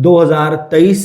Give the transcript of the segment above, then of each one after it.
2023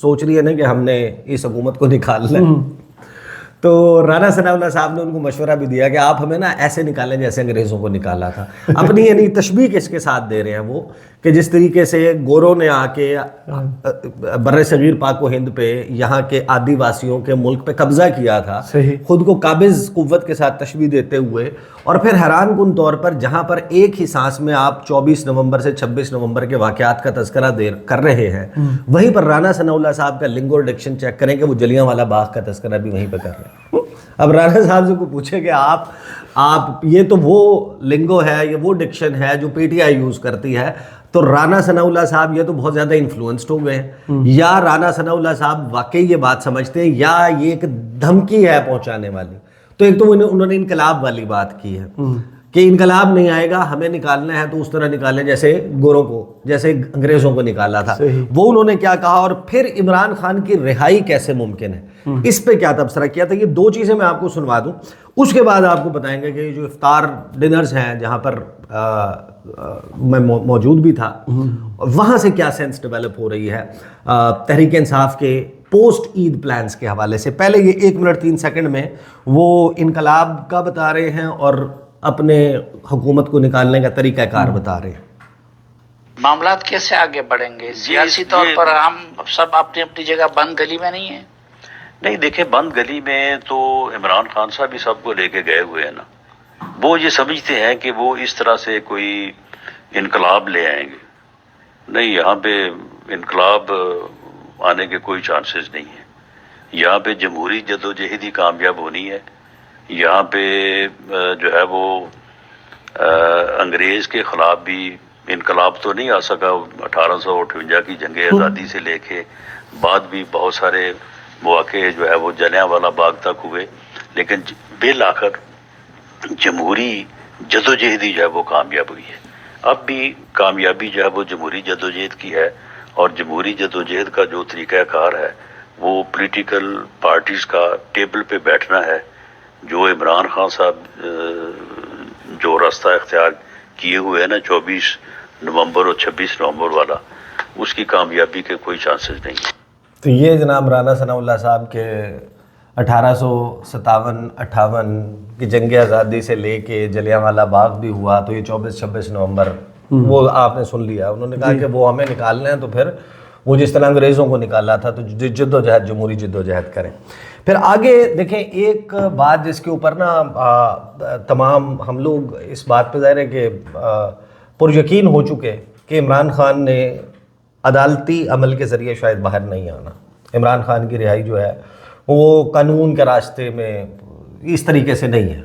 سوچ رہی ہے نا کہ ہم نے اس حکومت کو نکالنا ہے، تو رانا ثناء اللہ صاحب نے ان کو مشورہ بھی دیا کہ آپ ہمیں نا ایسے نکالیں جیسے انگریزوں کو نکالا تھا. اپنی یعنی تشبیہ اس کے ساتھ دے رہے ہیں وہ کہ جس طریقے سے گوروں نے آ کے بر صغیر پاک و ہند پہ یہاں کے آدی واسیوں کے ملک پہ قبضہ کیا تھا، خود کو قابض قوت کے ساتھ تشبیہ دیتے ہوئے، اور پھر حیران کن طور پر جہاں پر ایک ہی سانس میں آپ 24 نومبر سے 26 نومبر کے واقعات کا تذکرہ کر رہے ہیں، وہیں پر رانا ثناء اللہ صاحب کا لنگو ڈکشن چیک کریں کہ وہ جلیانوالہ باغ کا تذکرہ بھی وہیں پہ کر رہے ہیں. اب رانا صاحب سے کو پوچھے کہ آپ یہ تو وہ لنگو ہے، یہ وہ ڈکشن ہے جو پی ٹی آئی یوز کرتی ہے، تو رانا ثناء اللہ صاحب یہ تو بہت زیادہ انفلوئنسڈ ہو گئے ہیں، یا رانا ثناء اللہ صاحب واقعی یہ بات سمجھتے ہیں، یا یہ ایک دھمکی ہے پہنچانے والی. تو ایک تو انہوں نے انقلاب والی بات کی ہے کہ انقلاب نہیں آئے گا، ہمیں نکالنا ہے تو اس طرح نکالیں جیسے گوروں کو، جیسے انگریزوں کو نکالا تھا. وہ انہوں نے کیا کہا، اور پھر عمران خان کی رہائی کیسے ممکن ہے، اس پہ کیا تبصرہ کیا تھا. یہ دو چیزیں میں آپ کو سنوا دوں، اس کے بعد آپ کو بتائیں گے کہ جو افطار ڈنرز ہیں جہاں پر میں موجود بھی تھا، وہاں سے کیا سینس ڈیولپ ہو رہی ہے تحریک انصاف کے پوسٹ عید پلانز کے حوالے سے. پہلے یہ 1 منٹ 3 سیکنڈ میں وہ انقلاب کا بتا رہے ہیں اور اپنے حکومت کو نکالنے کا طریقہ کار بتا رہے ہیں. معاملات کیسے آگے بڑھیں گے؟ سیاسی طور پر ہم سب اپنی اپنی جگہ بند گلی میں نہیں ہیں. نہیں دیکھیں، بند گلی میں تو عمران خان صاحب بھی سب کو لے کے گئے ہوئے ہیں نا. وہ یہ سمجھتے ہیں کہ وہ اس طرح سے کوئی انقلاب لے آئیں گے. نہیں، یہاں پہ انقلاب آنے کے کوئی چانسز نہیں ہیں. یہاں پہ جمہوری جدوجہد ہی کامیاب ہونی ہے. یہاں پہ جو ہے وہ انگریز کے خلاف بھی انقلاب تو نہیں آ سکا. 1858 کی جنگ آزادی سے لے کے بعد بھی بہت سارے مواقع جو ہے وہ جلیانوالہ باغ تک ہوئے، لیکن بالآخر جمہوری جدوجہد جو ہے وہ کامیاب ہوئی ہے. اب بھی کامیابی جو ہے وہ جمہوری جدوجہد کی ہے، اور جمہوری جدوجہد کا جو طریقہ کار ہے وہ پولیٹیکل پارٹیز کا ٹیبل پہ بیٹھنا ہے. جو عمران خان صاحب جو راستہ اختیار کیے ہوئے ہیں نا 24 نومبر اور 26 نومبر والا، اس کی کامیابی کے کوئی چانسز نہیں ہیں. تو یہ جناب رانا ثناء اللہ صاحب کے 1857-58 کی جنگ آزادی سے لے کے جلیانوالہ باغ بھی ہوا، تو یہ 24-26 نومبر وہ آپ نے سن لیا. انہوں نے کہا کہ وہ ہمیں نکالنا ہے تو پھر وہ جس طرح انگریزوں کو نکالا تھا تو جد و جہد، جمہوری جد و جہد کریں. پھر آگے دیکھیں ایک بات جس کے اوپر نا تمام ہم لوگ اس بات پہ ظاہر ہے کہ پر یقین ہو چکے کہ عمران خان نے عدالتی عمل کے ذریعے شاید باہر نہیں آنا. عمران خان کی رہائی جو ہے وہ قانون کے راستے میں اس طریقے سے نہیں ہے،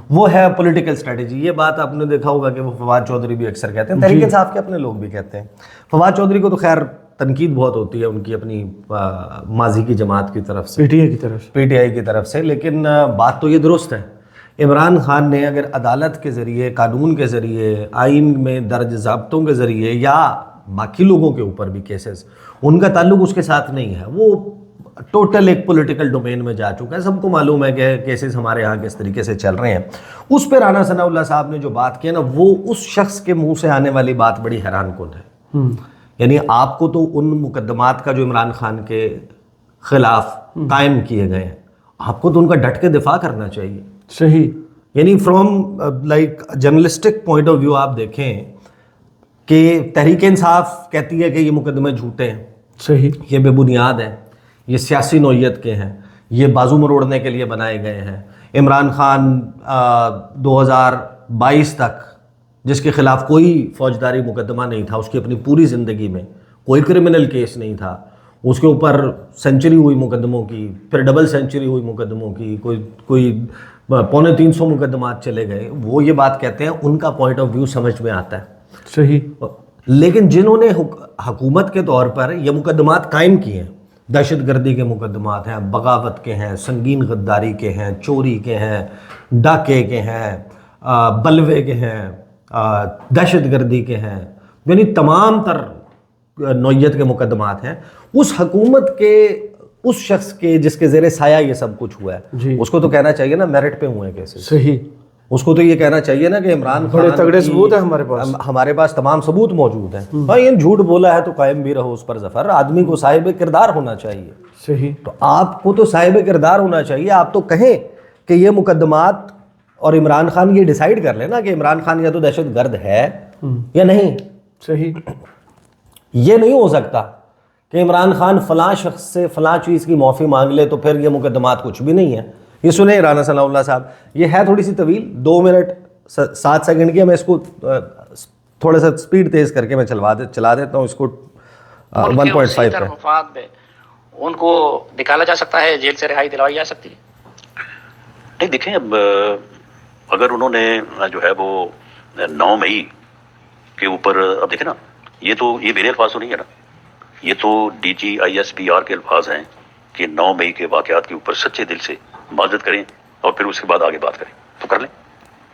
وہ ہے پولیٹیکل اسٹریٹجی. یہ بات آپ نے دیکھا ہوگا کہ وہ فواد چودھری بھی اکثر کہتے ہیں، تحریک انصاف کے اپنے لوگ بھی کہتے ہیں. فواد چودھری کو تو خیر تنقید بہت ہوتی ہے ان کی اپنی ماضی کی جماعت کی طرف سے، پی ٹی آئی کی طرف سے، لیکن بات تو یہ درست ہے. عمران خان نے اگر عدالت کے ذریعے، قانون کے ذریعے، آئین میں درج ضابطوں کے ذریعے، یا باقی لوگوں کے اوپر بھی کیسز، ان کا تعلق اس کے ساتھ نہیں ہے، وہ ٹوٹل ایک پولیٹیکل ڈومین میں جا چکا ہے. سب کو معلوم ہے کہ کیسز ہمارے ہاں کس طریقے سے چل رہے ہیں. اس پہ رانا ثناء اللہ صاحب نے جو بات کی نا، وہ اس شخص کے منہ سے آنے والی بات بڑی حیران کن ہے. یعنی آپ کو تو ان مقدمات کا جو عمران خان کے خلاف قائم کیے گئے ہیں، آپ کو تو ان کا ڈٹ کے دفاع کرنا چاہیے. صحیح. یعنی from like journalistic point of view آپ دیکھیں کہ تحریک انصاف کہتی ہے کہ یہ مقدمے جھوٹے ہیں، صحیح، یہ بے بنیاد ہیں، یہ سیاسی نوعیت کے ہیں، یہ بازو مروڑنے کے لیے بنائے گئے ہیں. عمران خان 2022 تک جس کے خلاف کوئی فوجداری مقدمہ نہیں تھا، اس کی اپنی پوری زندگی میں کوئی کرمنل کیس نہیں تھا، اس کے اوپر سینچری ہوئی مقدموں کی، پھر ڈبل سینچری ہوئی مقدموں کی، کوئی 250 مقدمات چلے گئے. وہ یہ بات کہتے ہیں، ان کا پوائنٹ آف ویو سمجھ میں آتا ہے. صحیح. لیکن جنہوں نے حکومت کے طور پر یہ مقدمات قائم کیے ہیں، دہشت گردی کے مقدمات ہیں، بغاوت کے ہیں، سنگین غداری کے ہیں، چوری کے ہیں، ڈاکے کے ہیں، بلوے کے ہیں، دہشت گردی کے ہیں، یعنی تمام تر نوعیت کے مقدمات ہیں، اس حکومت کے اس شخص کے جس کے زیر سایہ یہ سب کچھ ہوا ہے، جی، اس کو تو کہنا چاہیے نا میرٹ پہ ہوئے ہیں کیسے. صحیح. اس کو تو یہ کہنا چاہیے نا کہ عمران بڑے خان تگڑے کی- ثبوت ہیں ہمارے پاس. ہمارے پاس تمام ثبوت موجود ہیں. بھائی ان جھوٹ بولا ہے تو قائم بھی رہو اس پر ظفر. آدمی کو صاحب کردار ہونا چاہیے. صحیح. تو آپ کو تو صاحب کردار ہونا چاہیے. آپ تو کہیں کہ یہ مقدمات اور عمران خان یہ ڈیسائیڈ کر لیں نا کہ عمران خان یا تو دہشت گرد ہے یا نہیں. صحیح. یہ نہیں ہو سکتا کہ عمران خان فلاں شخص سے فلاں چیز کی معافی مانگ لے تو پھر یہ مقدمات کچھ بھی نہیں ہے. یہ سنیں رانا ثناء اللہ صاحب, یہ ہے تھوڑی سی طویل, 2 منٹ 7 سیکنڈ کی ہے. میں اس کو تھوڑا سا سپیڈ تیز کر کے میں چلا دیتا ہوں اس کو 1.5 پہ. مفاد میں ان کو نکالا جا سکتا ہے, جیل سے رہائی دلوائی جا سکتی ہے. نہیں دیکھیں, اب اگر انہوں نے جو ہے وہ 9 مئی کے اوپر, اب دیکھیں نا, یہ میرے الفاظ تو نہیں ہے نا, یہ تو DGISPR کے الفاظ ہیں کہ 9 مئی کے واقعات کے اوپر سچے دل سے معذرت کریں اور پھر اس کے بعد آگے بات کریں. تو کر لیں,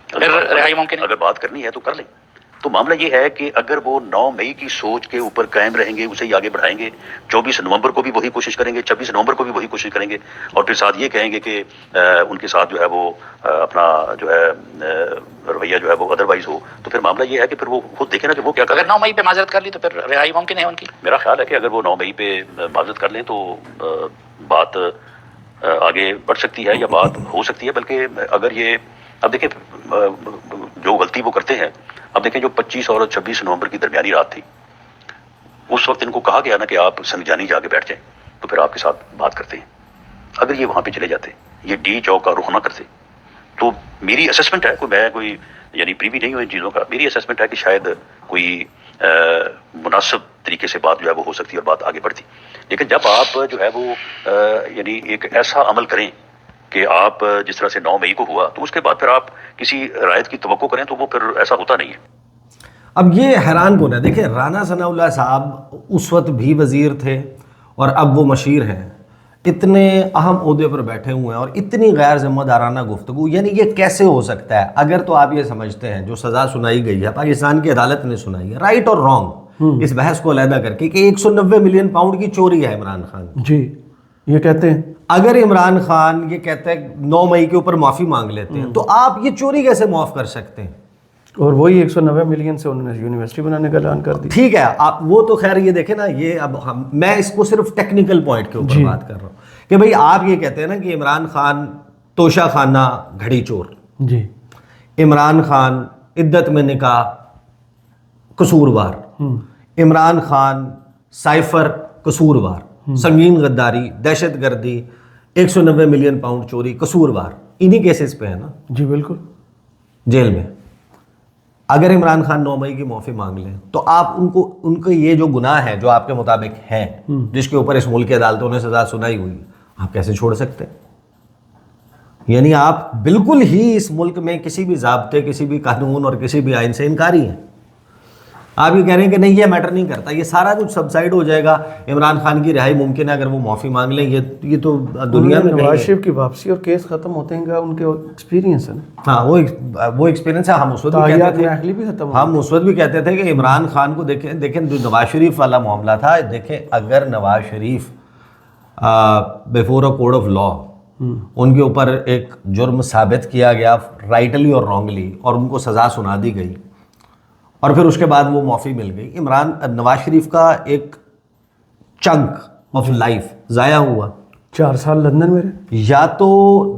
پھر رہائی ممکن ہے. اگر بات کرنی ہے تو کر لیں. تو معاملہ یہ ہے کہ اگر وہ 9 مئی کی سوچ کے اوپر قائم رہیں گے, اسے ہی آگے بڑھائیں گے, 24 نومبر کو بھی وہی کوشش کریں گے, 26 نومبر کو بھی وہی کوشش کریں گے, اور پھر ساتھ یہ کہیں گے کہ ان کے ساتھ جو ہے وہ اپنا جو ہے رویہ جو ہے وہ ادروائز ہو, تو پھر معاملہ یہ ہے کہ پھر وہ خود دیکھیں نا کہ وہ کیا کریں. اگر 9 مئی پہ معذرت کر لی تو پھر رہائی ممکن ہے ان کی. میرا خیال ہے کہ اگر وہ 9 مئی پہ معذرت کر لیں تو بات آگے بڑھ سکتی ہے یا بات ہو سکتی ہے. بلکہ اگر یہ, اب دیکھیں جو غلطی وہ کرتے ہیں, اب دیکھیں جو 25 اور 26 نومبر کی درمیانی رات تھی, اس وقت ان کو کہا گیا نا کہ آپ سنجانی جا کے بیٹھ جائیں, تو پھر آپ کے ساتھ بات کرتے ہیں. اگر یہ وہاں پہ چلے جاتے, یہ ڈی چوک کا رخ نہ کرتے, تو میری اسسمنٹ ہے, میں کوئی یعنی پریوی نہیں ہوں ان چیزوں کا, میری اسسمنٹ ہے کہ شاید کوئی مناسب طریقے سے بات جو ہے وہ ہو سکتی اور بات آگے بڑھتی. لیکن جب آپ جو ہے وہ یعنی ایک ایسا عمل کریں کہ آپ جس طرح سے 9 مئی کو ہوا, تو اس کے بعد پھر آپ کسی رعایت کی توقع کریں, تو وہ پھر ایسا ہوتا نہیں ہے. اب یہ حیران کون ہے. دیکھیں رانا ثناء اللہ صاحب اس وقت بھی وزیر تھے اور اب وہ مشیر ہیں, اتنے اہم عہدے پر بیٹھے ہوئے ہیں اور اتنی غیر ذمہ دارانہ گفتگو, یعنی یہ کیسے ہو سکتا ہے؟ اگر تو آپ یہ سمجھتے ہیں جو سزا سنائی گئی ہے پاکستان کی عدالت نے سنائی ہے, رائٹ اور رانگ اس بحث کو علیحدہ کر کے, کہ 190 ملین پاؤنڈ کی چوری ہے عمران خان. جی یہ کہتے ہیں. اگر عمران خان یہ کہتے ہیں 9 مئی کے اوپر معافی مانگ لیتے ہیں, تو آپ یہ چوری کیسے معاف کر سکتے ہیں؟ اور وہی 190 ملین سے انہوں نے یونیورسٹی بنانے کا اعلان کر دی. ٹھیک ہے, آپ وہ تو خیر یہ دیکھیں نا, یہ اب میں اس کو صرف ٹیکنیکل پوائنٹ کے اوپر بات کر رہا ہوں کہ بھئی آپ یہ کہتے ہیں نا کہ عمران خان توشہ خانہ گھڑی چور, جی عمران خان عدت میں نکاح قصوروار, عمران خان سائفر قصوروار, سنگین غداری, دہشت گردی, 190 ملین پاؤنڈ چوری قصوروار, انہی کیسز پہ ہے نا جی بالکل جیل میں. اگر عمران خان 9 مئی کی معافی مانگ لیں تو آپ ان کو یہ جو گناہ ہے جو آپ کے مطابق ہے, جس کے اوپر اس ملک کی عدالتوں نے سزا سنائی ہوئی, آپ کیسے چھوڑ سکتے ہیں؟ یعنی آپ بالکل ہی اس ملک میں کسی بھی ضابطے, کسی بھی قانون اور کسی بھی آئین سے انکاری ہیں. آپ یہ کہہ رہے ہیں کہ نہیں یہ میٹر نہیں کرتا, یہ سارا کچھ سبسائڈ ہو جائے گا, عمران خان کی رہائی ممکن ہے اگر وہ معافی مانگ لیں. یہ تو دنیا میں نواز شریف کی واپسی اور کیس ختم ہوتے ہیں, ان کے ایکسپیرینس ہے نا. ہاں وہ ایکسپیرینس ہے. ہم اس وقت بھی کہتے تھے, بھی ختم ہم اس وقت بھی کہتے تھے کہ عمران خان کو دیکھیں جو نواز شریف والا معاملہ تھا, دیکھیں اگر Nawaz Sharif before a code of law ان کے اوپر ایک جرم ثابت کیا گیا رائٹلی اور رانگلی, اور ان کو سزا سنا دی گئی, اور پھر اس کے بعد وہ معافی مل گئی, نواز شریف کا ایک چنک آف لائف ضائع ہوا. 4 سال لندن میں رہے. یا تو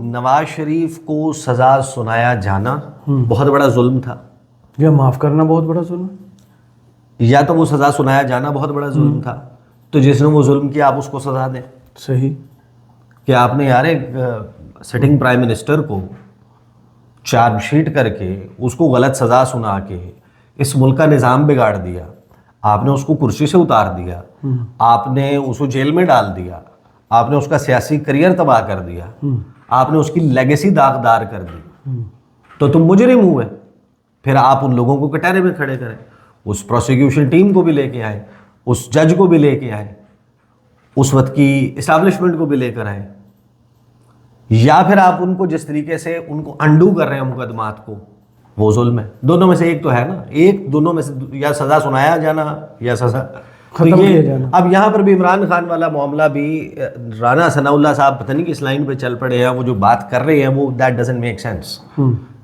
نواز شریف کو سزا سنایا جانا بہت بڑا ظلم تھا, یا معاف کرنا بہت بڑا ظلم, یا تو وہ سزا سنایا جانا بہت بڑا ظلم تھا. تو جس نے وہ ظلم کیا آپ اس کو سزا دیں. صحیح کہ آپ نے یار ایک سٹنگ پرائم منسٹر کو چارج شیٹ کر کے اس کو غلط سزا سنا کے اس ملک کا نظام بگاڑ دیا, آپ نے اس کو کرسی سے اتار دیا, آپ نے اس کو جیل میں ڈال دیا, آپ نے اس کا سیاسی کریئر تباہ کر دیا, آپ نے اس کی لیگیسی داغدار کر دی, تو تم مجرم ہوئے. پھر آپ ان لوگوں کو کٹہرے میں کھڑے کریں, اس پروسیکیوشن ٹیم کو بھی لے کے آئے, اس جج کو بھی لے کے آئے, اس وقت کی اسٹیبلشمنٹ کو بھی لے کر آئے, یا پھر آپ ان کو جس طریقے سے ان کو انڈو کر رہے ہیں مقدمات کو, وہ ظلم ہے. دونوں میں سے ایک تو ہے نا, ایک دونوں میں سے یا سزا سنایا جانا یا سزا ختم کیا جانا. اب یہاں پر بھی عمران خان والا معاملہ بھی رانا ثناء اللہ صاحب پتہ نہیں کس لائن پہ چل پڑے ہیں, وہ جو بات کر رہے ہیں وہ دیٹ ڈزنٹ میک سینس.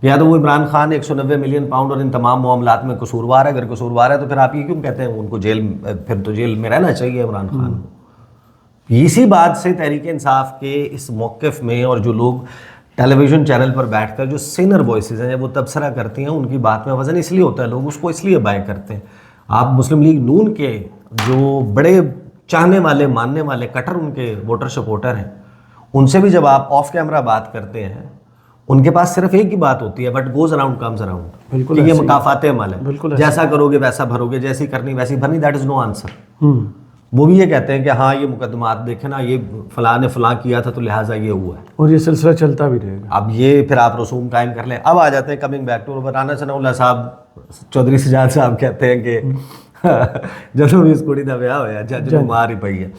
یا تو وہ عمران خان 190 ملین پاؤنڈ اور ان تمام معاملات میں قصوروار ہے. اگر قصوروار ہے تو پھر آپ یہ کیوں کہتے ہیں ان کو جیل, پھر تو جیل میں رہنا چاہیے عمران خان کو. اسی بات سے تحریک انصاف کے اس موقف میں, اور جو لوگ ٹیلی ویژن چینل پر بیٹھ کر جو سینئر وائسز ہیں جب وہ تبصرہ کرتی ہیں, ان کی بات میں وزن اس لیے ہوتا ہے, لوگ اس کو اس لیے بائی کرتے ہیں. آپ مسلم لیگ نون کے جو بڑے چاہنے والے, ماننے والے, کٹر ان کے ووٹر سپورٹر ہیں, ان سے بھی جب آپ آف کیمرہ بات کرتے ہیں, ان کے پاس صرف ایک ہی بات ہوتی ہے, but goes around comes around. بالکل کہ یہ مکافات عمل ہے, بالکل جیسا کرو گے ویسا بھرو گے, جیسی کرنی ویسی بھرنی, دیٹ از نو آنسر. وہ بھی یہ کہتے ہیں کہ ہاں یہ مقدمات دیکھیں نا, یہ فلاں نے فلاں کیا تھا تو لہٰذا یہ ہوا ہے, اور یہ سلسلہ چلتا بھی رہے گا. اب یہ پھر آپ رسوم قائم کر لیں. اب آ جاتے ہیں کمنگ بیک ٹو رانا ثناء اللہ صاحب, چودھری سجاد صاحب کہتے ہیں کہ جدوں بھی اس کڑی کا بیاہ ہوا جج نوں مار ہی پئی ہے.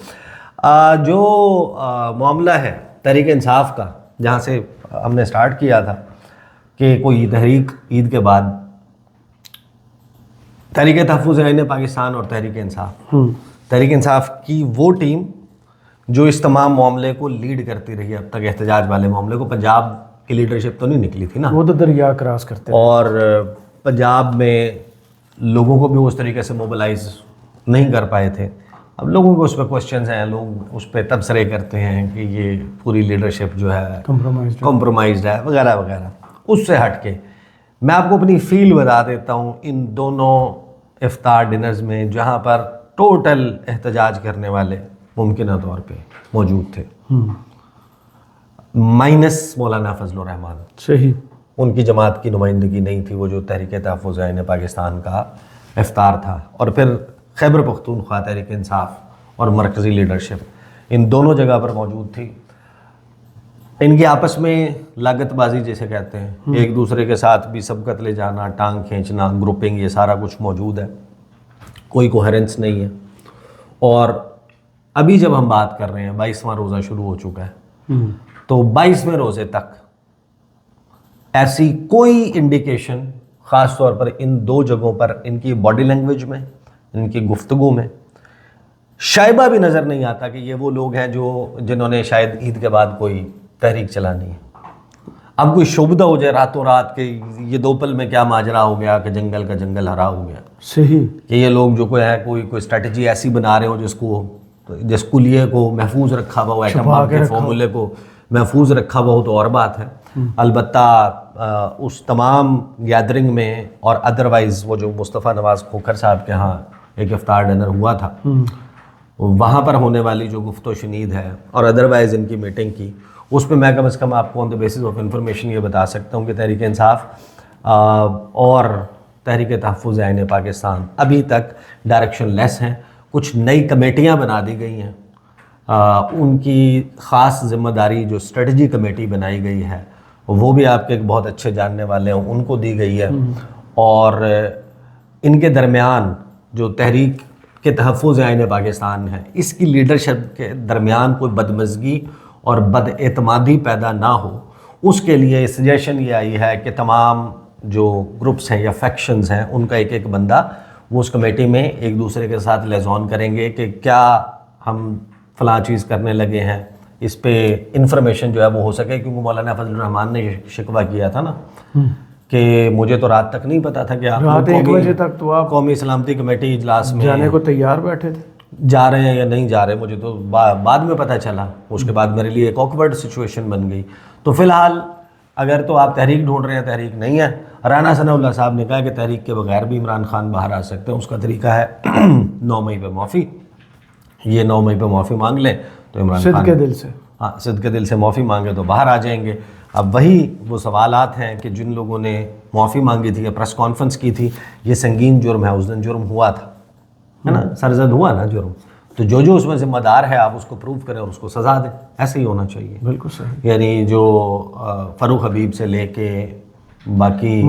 جو معاملہ ہے تحریک انصاف کا, جہاں سے ہم نے سٹارٹ کیا تھا کہ کوئی تحریک عید کے بعد تحریک تحفظ آئین پاکستان اور تحریک انصاف کی وہ ٹیم جو اس تمام معاملے کو لیڈ کرتی رہی اب تک, احتجاج والے معاملے کو. پنجاب کی لیڈرشپ تو نہیں نکلی تھی نا, وہ تو دریا کراس کرتے ہیں, اور پنجاب میں لوگوں کو بھی اس طریقے سے موبلائز نہیں کر پائے تھے. اب لوگوں کو اس پہ کوشچنز ہیں, لوگ اس پہ تبصرے کرتے ہیں کہ یہ پوری لیڈرشپ جو ہے کمپرومائزڈ ہے وغیرہ وغیرہ. اس سے ہٹ کے میں آپ کو اپنی فیل بتا دیتا ہوں. ان دونوں افطار ڈنرز میں جہاں پر ٹوٹل احتجاج کرنے والے ممکنہ طور پہ موجود تھے, مائنس مولانا فضل الرحمان, صحیح, ان کی جماعت کی نمائندگی نہیں تھی, وہ جو تحریک تحفظ آئین پاکستان کا افطار تھا, اور پھر خیبر پختونخوا تحریک انصاف اور مرکزی لیڈرشپ ان دونوں جگہ پر موجود تھی. ان کی آپس میں لاگت بازی جیسے کہتے ہیں, ایک دوسرے کے ساتھ بھی سبقت لے جانا, ٹانگ کھینچنا, گروپنگ, یہ سارا کچھ موجود ہے, کوئی کوہرنس نہیں ہے. اور ابھی جب ہم بات کر رہے ہیں 22واں روزہ شروع ہو چکا ہے, تو 22ویں روزے تک ایسی کوئی انڈیکیشن خاص طور پر ان دو جگہوں پر ان کی باڈی لینگویج میں, ان کی گفتگو میں شائبہ بھی نظر نہیں آتا کہ یہ وہ لوگ ہیں جنہوں نے شاید عید کے بعد کوئی تحریک چلانی ہے. اب کوئی شبدہ ہو جائے راتوں رات کہ یہ دو پل میں کیا ماجرا ہو گیا کہ جنگل کا جنگل ہرا ہو گیا, صحیح, کہ یہ لوگ جو کوئی ہے کوئی اسٹریٹجی ایسی بنا رہے ہو جس کو لیے کو محفوظ رکھا ہوا ہو, ایٹم بم کے فارمولے کو محفوظ رکھا ہوا ہو, تو اور بات ہے. البتہ اس تمام گیدرنگ میں اور ادروائز وہ جو مصطفیٰ نواز کھوکھر صاحب کے ہاں ایک افطار ڈنر ہوا تھا, وہاں پر ہونے والی جو گفت و شنید ہے اور ادروائز ان کی میٹنگ کی, اس پہ میں کم از کم آپ کو آن دا بیسس آف انفارمیشن یہ بتا سکتا ہوں کہ تحریک انصاف اور تحریک تحفظ آئین پاکستان ابھی تک ڈائریکشن لیس ہیں. کچھ نئی کمیٹیاں بنا دی گئی ہیں, ان کی خاص ذمہ داری جو اسٹریٹجی کمیٹی بنائی گئی ہے وہ بھی آپ کے ایک بہت اچھے جاننے والے ہیں, ان کو دی گئی ہے. اور ان کے درمیان جو تحریک کے تحفظ آئین پاکستان ہے, اس کی لیڈرشپ کے درمیان کوئی بدمزگی اور بد اعتمادی پیدا نہ ہو, اس کے لیے سجیشن یہ آئی ہے کہ تمام جو گروپس ہیں یا فیکشنز ہیں ان کا ایک ایک بندہ وہ اس کمیٹی میں ایک دوسرے کے ساتھ لیزون کریں گے کہ کیا ہم فلاں چیز کرنے لگے ہیں, اس پہ انفارمیشن جو ہے وہ ہو سکے. کیونکہ مولانا فضل الرحمان نے شکوہ کیا تھا نا کہ مجھے تو رات تک نہیں پتا تھا کہ آپ رات 1 بجے تک تو آپ قومی سلامتی کمیٹی اجلاس میں جانے کو تیار بیٹھے تھے, جا رہے ہیں یا نہیں جا رہے, مجھے تو بعد میں پتہ چلا. اس کے بعد میرے لیے ایک آکورڈ سچویشن بن گئی. تو فی الحال اگر تو آپ تحریک ڈھونڈ رہے ہیں, تحریک نہیں ہے. رانا ثناء اللہ صاحب نے کہا کہ تحریک کے بغیر بھی عمران خان باہر آ سکتے ہیں. اس کا طریقہ ہے 9 مئی پہ معافی. یہ 9 مئی پہ معافی مانگ لیں تو عمران خان صدقے دل سے, ہاں صدقے دل سے معافی مانگے تو باہر آ جائیں گے. اب وہی وہ سوالات ہیں کہ جن لوگوں نے معافی مانگی تھی یا پریس کانفرنس کی تھی, یہ سنگین جرم ہے, اس دن جرم ہوا تھا, ہے نا, سرزد ہوا نا جرم, تو جو اس میں ذمہ دار ہے آپ اس کو پروو کریں اور اس کو سزا دیں. ایسے ہی ہونا چاہیے. بالکل صحیح. یعنی جو فاروق حبیب سے لے کے باقی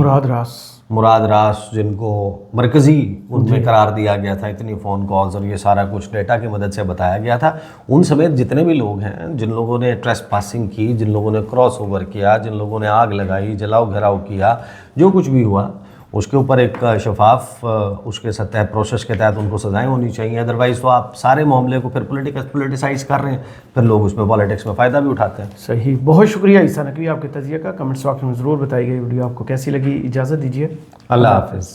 مراد راس جن کو مرکزی ان میں قرار دیا گیا تھا, اتنی فون کالز اور یہ سارا کچھ ڈیٹا کی مدد سے بتایا گیا تھا, ان سمیت جتنے بھی لوگ ہیں جن لوگوں نے ٹریس پاسنگ کی, جن لوگوں نے کراس اوور کیا, جن لوگوں نے آگ لگائی, جلاؤ گھراؤ کیا, جو کچھ بھی ہوا, اس کے اوپر ایک شفاف اس کے سطح پروسیس کے تحت ان کو سزائیں ہونی چاہیے. ادروائز تو آپ سارے معاملے کو پھر پولیٹیسائز کر رہے ہیں, پھر لوگ اس میں پالیٹکس میں فائدہ بھی اٹھاتے ہیں. صحیح, بہت شکریہ عیسیٰ نقوی آپ کے تجزیہ کا. کمنٹس باکس میں ضرور بتائیے گا یہ ویڈیو آپ کو کیسی لگی. اجازت دیجیے, اللہ حافظ.